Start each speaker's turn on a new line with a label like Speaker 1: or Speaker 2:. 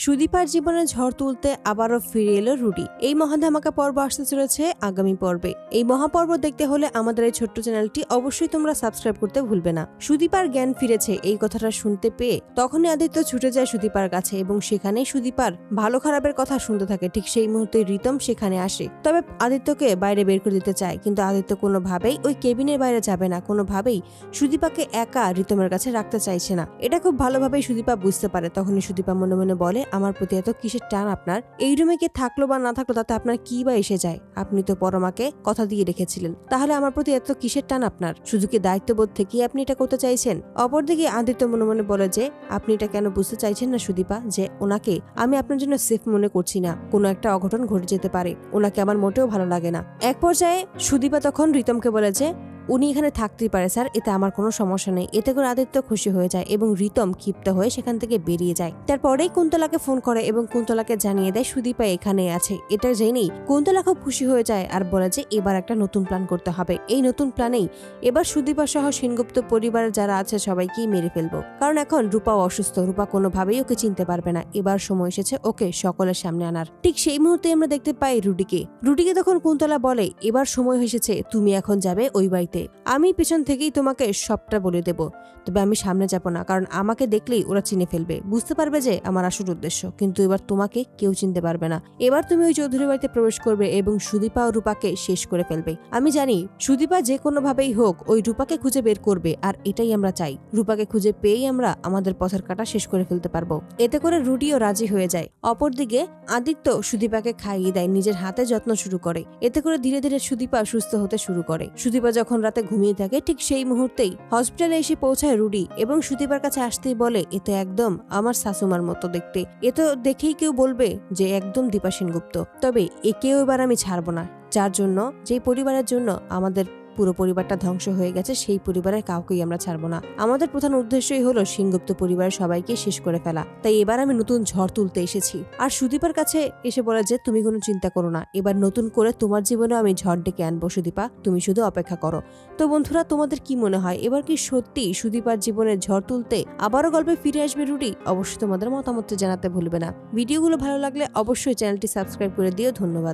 Speaker 1: সুদীপার জীবনে ঝড় তুলতে আবারও ফিরে এলো রুডি। এই মহাধামাকা পর্ব আসতে চলেছে আগামী পর্বে। এই মহাপর্ব দেখতে হলে আমাদের এই ছোট্ট চ্যানেলটি অবশ্যই তোমরা সাবস্ক্রাইব করতে ভুলবে না। সুদীপার জ্ঞান ফিরেছে এই কথাটা শুনতে পেয়ে তখনই আদিত্য ছুটে যায় সুদীপার কাছে এবং সেখানে সুদীপার ভালো খারাপের কথা শুনতে থাকে। ঠিক সেই মুহূর্তে রিতম সেখানে আসে, তবে আদিত্যকে বাইরে বের করে দিতে চায়, কিন্তু আদিত্য কোনোভাবেই ওই কেবিনের বাইরে যাবে না, কোনোভাবেই সুদীপাকে একা রিতমের কাছে রাখতে চাইছে না। এটা খুব ভালোভাবেই সুদীপা বুঝতে পারে। তখনই সুদীপা মনে মনে বলে, আমার প্রতি এত কিসের টান আপনার? এই রুমে কে থাকলো বা না থাকলো তাতে আপনার কি বা এসে যায়? আপনি তো পরমাকে কথা দিয়ে রেখেছিলেন, তাহলে আমার প্রতি এত কিসের টান আপনার? শুধু কি দায়িত্ববোধ থেকে আপনি এটা করতে চাইছেন? অপরদিকে আদিত্য মনে মনে বলে যে, আপনি এটা কেন বুঝতে চাইছেন না সুদীপা, যে ওনাকে আমি আপনার জন্য সেফ মনে করছি না, কোনো একটা অঘটন ঘটে যেতে পারে, ওনাকে আমার মোটেও ভালো লাগে না। এক পর্যায়ে সুদীপা তখন রিতমকে বলে যে, উনি এখানে থাকতেই পারে স্যার, এতে আমার কোনো সমস্যা নেই। এতে করে আদিত্য খুশি হয়ে যায় এবং রিতম ক্ষিপ্ত হয়ে সেখান থেকে বেরিয়ে যায়। তারপরেই কুন্তলাকে ফোন করে এবং কুন্তলাকে জানিয়ে দেয় সুদীপা এখানে আছে। এটা জেনেই কুন্তলা খুব খুশি হয়ে যায় আর বলে যে এবার একটা নতুন প্ল্যান করতে হবে। এই নতুন প্ল্যানেই এবার সুদীপা সহ সেনগুপ্ত পরিবারের যারা আছে সবাইকেই মেরে ফেলবো, কারণ এখন রূপাও অসুস্থ, রূপা কোনোভাবেই ওকে চিনতে পারবে না। এবার সময় এসেছে ওকে সকলের সামনে আনার। ঠিক সেই মুহূর্তে আমরা দেখতে পাই রুডিকে তখন কুন্তলা বলে, এবার সময় এসেছে, তুমি এখন যাবে ওই বাড়িতে, আমি পিছন থেকেই তোমাকে সবটা বলে দেব, তবে আমি সামনে যাব না, কারণ আমাকে দেখলেই ওরা চিনে ফেলবে, বুঝতে পারবে যে আমার আসল উদ্দেশ্য। কিন্তু এবার তোমাকে কেউ চিনতে পারবে না। এবার তুমি ওই চৌধুরী বাড়িতে প্রবেশ করবে এবং সুদীপা ও রূপাকে শেষ করে ফেলবে। আমি জানি সুদীপা যে কোনো ভাবেই হোক ওই রূপাকে খুঁজে বের করবে, আর এটাই আমরা চাই। রূপাকে খুঁজে পেয়েই আমরা আমাদের পথের কাটা শেষ করে ফেলতে পারবো। এতে করে রুডিও রাজি হয়ে যায়। অপরদিকে আদিত্য সুদীপাকে খাইয়ে দেয়, নিজের হাতে যত্ন শুরু করে। এতে করে ধীরে ধীরে সুদীপা সুস্থ হতে শুরু করে। সুদীপা যখন রাতে ঘুমিয়ে থাকে ঠিক সেই মুহূর্তেই হসপিটালে এসে পৌঁছায় রুডি এবং সুদীপার কাছে আসতেই বলে, এ তো একদম আমার শাশুমার মতো দেখতে, এ তো দেখেই কেউ বলবে যে একদম দীপা সেনগুপ্ত। তবে একেও এবার আমি ছাড়বো না, যার জন্য, যেই পরিবারের জন্য আমাদের পুরো পরিবারটা ধ্বংস হয়ে গেছে, সেই পরিবারের কাউকেই আমরা ছাড়বো না। আমাদের প্রধান উদ্দেশ্যই হলো সেনগুপ্ত পরিবারের সবাইকে শেষ করে ফেলা। তাই এবার আমি নতুন ঝড় তুলতে এসেছি। আর সুদীপার কাছে এসে বলে যে, তুমি কোনো চিন্তা করো না, এবার নতুন করে তোমার জীবনে আমি ঝড় ডেকে আনবো সুদীপা, তুমি শুধু অপেক্ষা করো। তো বন্ধুরা, তোমাদের কি মনে হয়, এবার কি সত্যি সুদীপার জীবনে ঝড় তুলতে আবারও গল্পে ফিরে আসবে রুডি? অবশ্যই তোমাদের মতামত জানাতে ভুলবে না। ভিডিওগুলো ভালো লাগলে অবশ্যই চ্যানেলটি সাবস্ক্রাইব করে দিও। ধন্যবাদ।